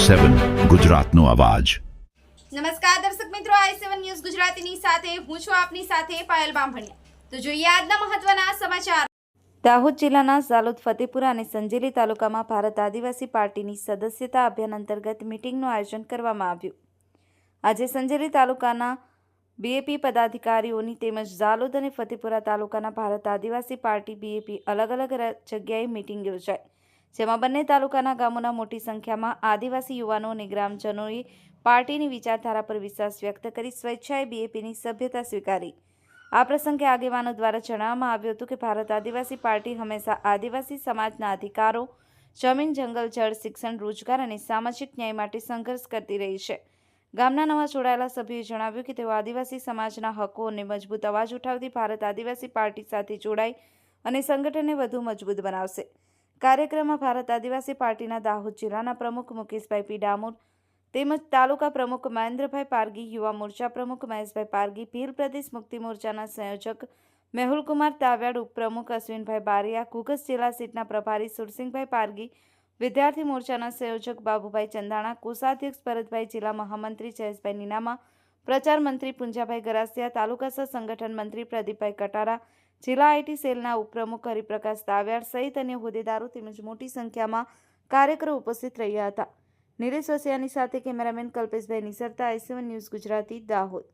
i7 ગુજરાતનો અવાજ। નમસ્કાર દર્શક મિત્રો, i7 ન્યૂઝ ગુજરાતીની સાથે હું છું આપની સાથે પાયલ બામભણિયા। તો જોઈએ આજના મહત્વના સમાચાર। દાહોદ જિલ્લાના ઝાલોદ, ફતેપુરા અને સંજેલી તાલુકામાં ભારત આદિવાસી પાર્ટીની સદસ્યતા અભિયાન અંતર્ગત મીટિંગનું આયોજન કરવામાં આવ્યું। આજે સંજેલી તાલુકાના બીએપી પદાધિકારીઓની તેમજ ઝાલોદ અને ફતેપુરા તાલુકાના ભારત આદિવાસી પાર્ટી બીએપી અલગ અલગ જગ્યાએ મીટિંગ યોજાઈ, જેમાં બંને તાલુકાના ગામોના મોટી સંખ્યામાં આદિવાસી યુવાનો અને ગ્રામજનોએ પાર્ટીની વિચારધારા પર વિશ્વાસ વ્યક્ત કરી સ્વેચ્છાએ બીએપીની સભ્યતા સ્વીકારી। આ પ્રસંગે આગેવાનો દ્વારા જણાવવામાં આવ્યું હતું કે ભારત આદિવાસી પાર્ટી હંમેશા આદિવાસી સમાજના અધિકારો, જમીન, જંગલ, જળ, શિક્ષણ, રોજગાર અને સામાજિક ન્યાય માટે સંઘર્ષ કરતી રહી છે। ગામના નવા જોડાયેલા સભ્યોએ જણાવ્યું કે તેઓ આદિવાસી સમાજના હકો અને મજબૂત અવાજ ઉઠાવતી ભારત આદિવાસી પાર્ટી સાથે જોડાઈ અને સંગઠનને વધુ મજબૂત બનાવશે। કાર્યક્રમમાં ભારત આદિવાસી પાર્ટીના દાહોદ જિલ્લાના પ્રમુખ મુકેશભાઈ પી ડામોર તેમજ તાલુકા પ્રમુખ મહેન્દ્રભાઈ પારગી, યુવા મોરચા પ્રમુખ મહેશભાઈ પારગી, ભીલ પ્રદેશ મુક્તિ મોરચાના સંયોજક મેહુલકુમાર તાવ્યાડ, ઉપપ્રમુખ અશ્વિનભાઈ બારિયા, ઘુઘસ જિલ્લા સીટના પ્રભારી સુરસિંહભાઈ પારગી, વિદ્યાર્થી મોરચાના સંયોજક બાબુભાઈ ચંદાણા, કોષાધ્યક્ષ ભરતભાઈ, જિલ્લા મહામંત્રી જયેશભાઈ નીનામા, પ્રચાર મંત્રી પુંજાભાઈ ગરાસિયા, તાલુકા સહ સંગઠન મંત્રી પ્રદીપભાઈ કટારા, જિલ્લા આઈટી સેલના ઉપપ્રમુખ હરિપ્રકાશ તાવ્યાડ સહિત અન્ય હોદ્દેદારો તેમજ મોટી સંખ્યામાં કાર્યકરો ઉપસ્થિત રહ્યા હતા। નિલેશ વસિયાની સાથે cameraman Kalpeshbhai નિસરતા, i7 news Gujarati, Dahod.